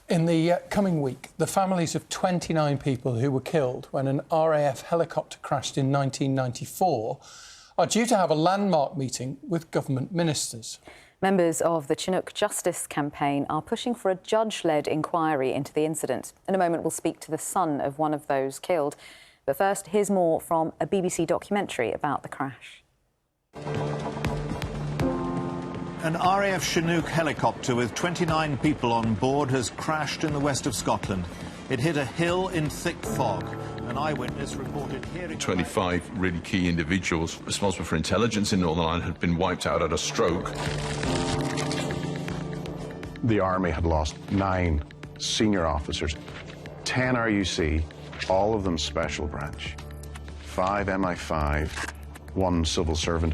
In the coming week, the families of 29 people who were killed when an RAF helicopter crashed in 1994 are due to have a landmark meeting with government ministers. Members of the Chinook Justice Campaign are pushing for a judge-led inquiry into the incident. In a moment, we'll speak to the son of one of those killed. But first, here's more from a BBC documentary about the crash. An RAF Chinook helicopter with 29 people on board has crashed in the west of Scotland. It hit a hill in thick fog. An eyewitness reported hearing... 25 really key individuals responsible for intelligence in Northern Ireland had been wiped out at a stroke. The Army had lost 9 senior officers, 10 RUC, all of them special branch, 5 MI5, 1 civil servant,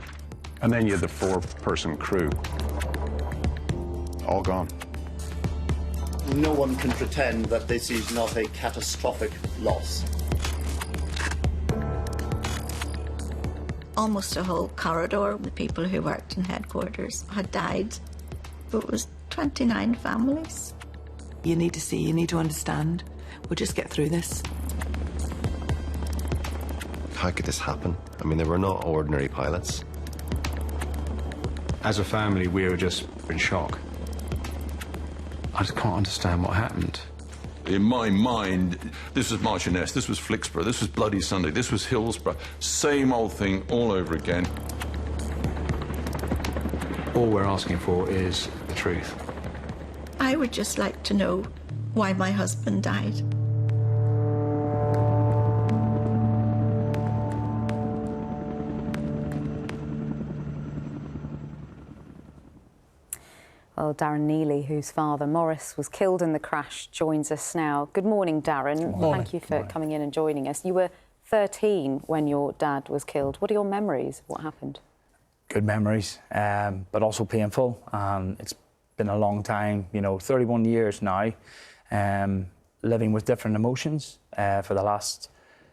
and then you had the 4-person crew. All gone. No one can pretend that this is not a catastrophic loss. Almost a whole corridor of the people who worked in headquarters had died. But it was 29 families. You need to see, you need to understand. We'll just get through this. How could this happen? I mean, they were not ordinary pilots. As a family, we were just in shock. I just can't understand what happened. In my mind, this was Marchioness, this was Flixborough, this was Bloody Sunday, this was Hillsborough. Same old thing all over again. All we're asking for is the truth. I would just like to know why my husband died. Well, Daren Neilly, whose father, Maurice, was killed in the crash, joins us now. Good morning, Daren. Good morning. Thank you for coming in and joining us. You were 13 when your dad was killed. What are your memories of what happened? Good memories, but also painful. It's been a long time, 31 years now, living with different emotions for the last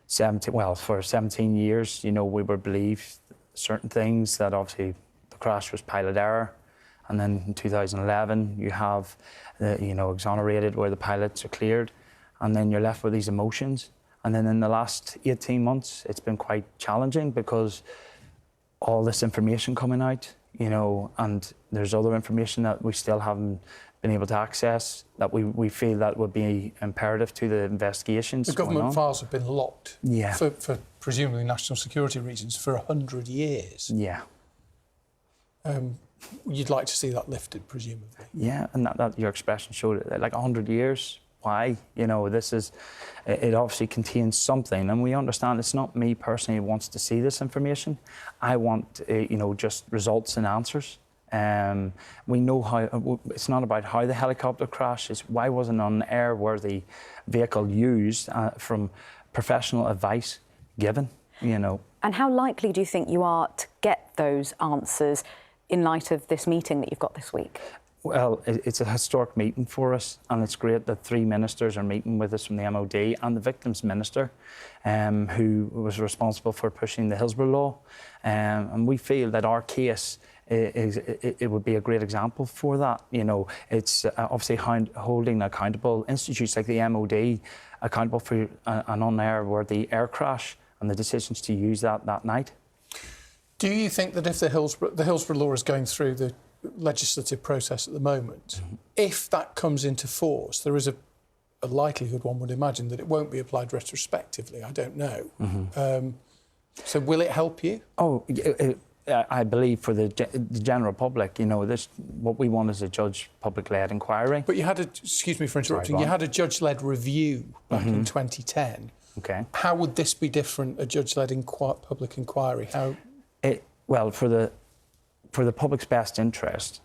17 years. We were believed certain things, that obviously the crash was pilot error. And then in 2011, you have, exonerated where the pilots are cleared. And then you're left with these emotions. And then in the last 18 months, it's been quite challenging because all this information coming out, and there's other information that we still haven't been able to access that we feel that would be imperative to the investigations. The government files have been locked for presumably national security reasons for 100 years. Yeah. You'd like to see that lifted, presumably. Yeah, and that your expression showed it. Like 100 years, why? It obviously contains something, and we understand it's not me personally who wants to see this information. I want, just results and answers. We know how, it's not about how the helicopter crashed, it's why wasn't an airworthy vehicle used from professional advice given, And how likely do you think you are to get those answers in light of this meeting that you've got this week? Well, it's a historic meeting for us, and it's great that 3 ministers are meeting with us from the MOD and the victims minister, who was responsible for pushing the Hillsborough law. And we feel that our case it would be a great example for that. It's obviously holding accountable institutes like the MOD accountable for an unairworthy air crash and the decisions to use that night. Do you think that if the Hillsborough law is going through the legislative process at the moment, if that comes into force, there is a likelihood, one would imagine, that it won't be applied retrospectively? I don't know. So will it help you? Oh, I believe for the general public, what we want is a judge public-led inquiry. But you had excuse me for interrupting, you had a judge-led review back in 2010. Okay. How would this be different, a judge-led public inquiry? Well, for the public's best interest,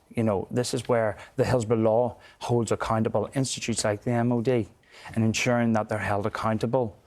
this is where the Hillsborough law holds accountable institutes like the MOD and ensuring that they're held accountable.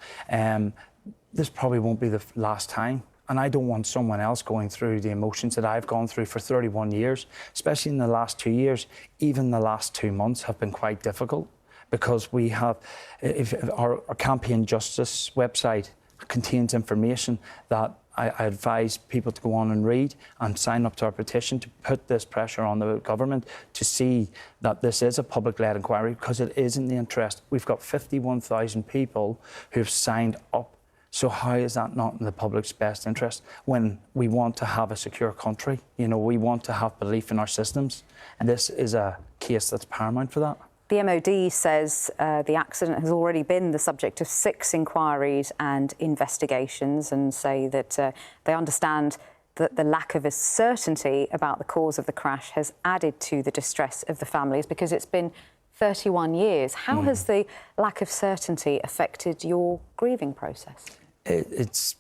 This probably won't be the last time, and I don't want someone else going through the emotions that I've gone through for 31 years, especially in the last 2 years. Even the last 2 months have been quite difficult because we have, if our Campaign Justice website contains information that I advise people to go on and read and sign up to our petition to put this pressure on the government to see that this is a public-led inquiry, because it is in the interest. We've got 51,000 people who've signed up. So how is that not in the public's best interest when we want to have a secure country? You know, we want to have belief in our systems. And this is a case that's paramount for that. The MOD says the accident has already been the subject of 6 inquiries and investigations, and say that they understand that the lack of a certainty about the cause of the crash has added to the distress of the families, because it's been 31 years. How has the lack of certainty affected your grieving process? It's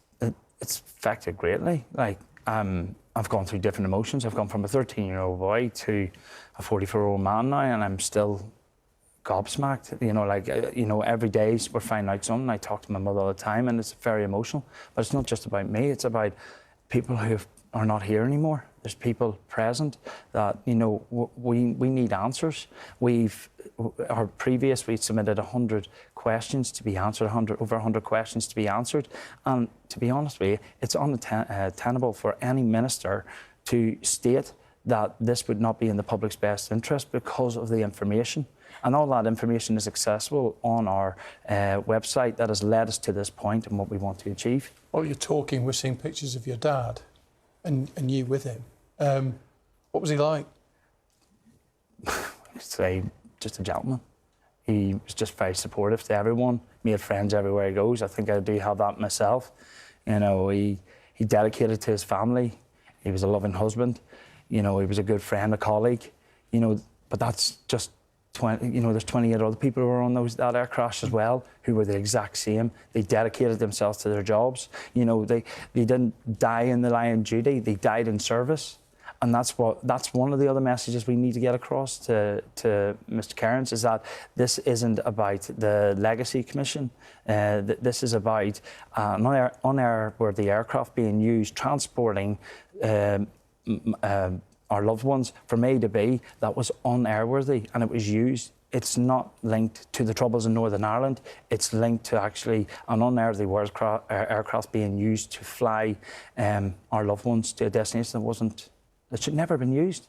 affected greatly. Like, I've gone through different emotions. I've gone from a 13-year-old boy to a 44-year-old man now, and I'm still gobsmacked. You know, like, you know, every day we're finding out something. I talk to my mother all the time, and it's very emotional. But it's not just about me. It's about people who are not here anymore. There's people present that, you know, we need answers. We submitted 100 questions to be answered, over 100 questions to be answered. And to be honest with you, it's untenable for any minister to state that this would not be in the public's best interest because of the information. And all that information is accessible on our website that has led us to this point and what we want to achieve. While you're talking, we're seeing pictures of your dad and you with him. What was he like? I'd say just a gentleman. He was just very supportive to everyone, made friends everywhere he goes. I think I do have that myself. You know, he dedicated to his family. He was a loving husband. You know, he was a good friend, a colleague. You know, but that's just 20, you know, there's 28 other people who were on that air crash as well, who were the exact same. They dedicated themselves to their jobs. You know, they didn't die in the line of duty, they died in service. And that's one of the other messages we need to get across to Mr. Cairns, is that this isn't about the Legacy Commission. This is about unairworthy aircraft being used, transporting our loved ones from A to B. That was unairworthy, and it was used. It's not linked to the Troubles in Northern Ireland. It's linked to actually an unairworthy aircraft being used to fly our loved ones to a destination that should never have been used.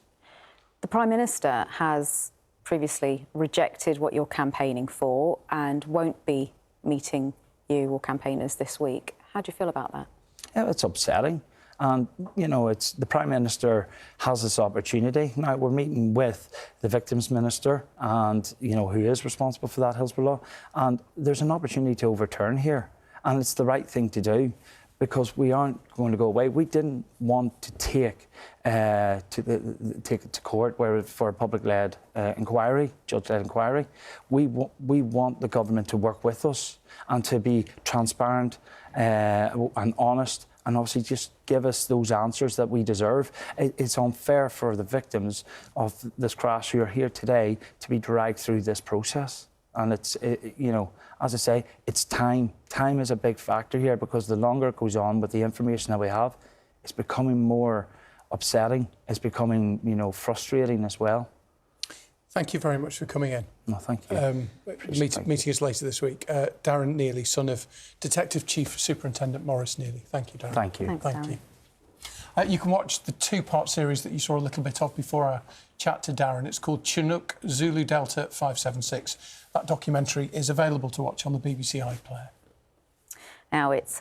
The Prime Minister has previously rejected what you're campaigning for and won't be meeting you or campaigners this week. How do you feel about that? Yeah, it's upsetting. And, you know, the Prime Minister has this opportunity. Now, we're meeting with the Victims Minister, and, you know, who is responsible for that Hillsborough law. And there's an opportunity to overturn here. And it's the right thing to do, because we aren't going to go away. We didn't want to take it to court for a public-led inquiry, judge-led inquiry. We want the government to work with us and to be transparent and honest, and obviously just give us those answers that we deserve. It's unfair for the victims of this crash who are here today to be dragged through this process. And you know, as I say, it's time. Time is a big factor here, because the longer it goes on with the information that we have, it's becoming more upsetting. It's becoming, you know, frustrating as well. Thank you very much for coming in. No, thank you. Meeting us later this week. Daren Neilly, son of Detective Chief Superintendent Maurice Neilly. Thank you, Daren. Thank you. Thanks, Thank you. You can watch the 2-part series that you saw a little bit of before our chat to Daren. It's called Chinook, Zulu Delta 576. That documentary is available to watch on the BBC iPlayer. Now it's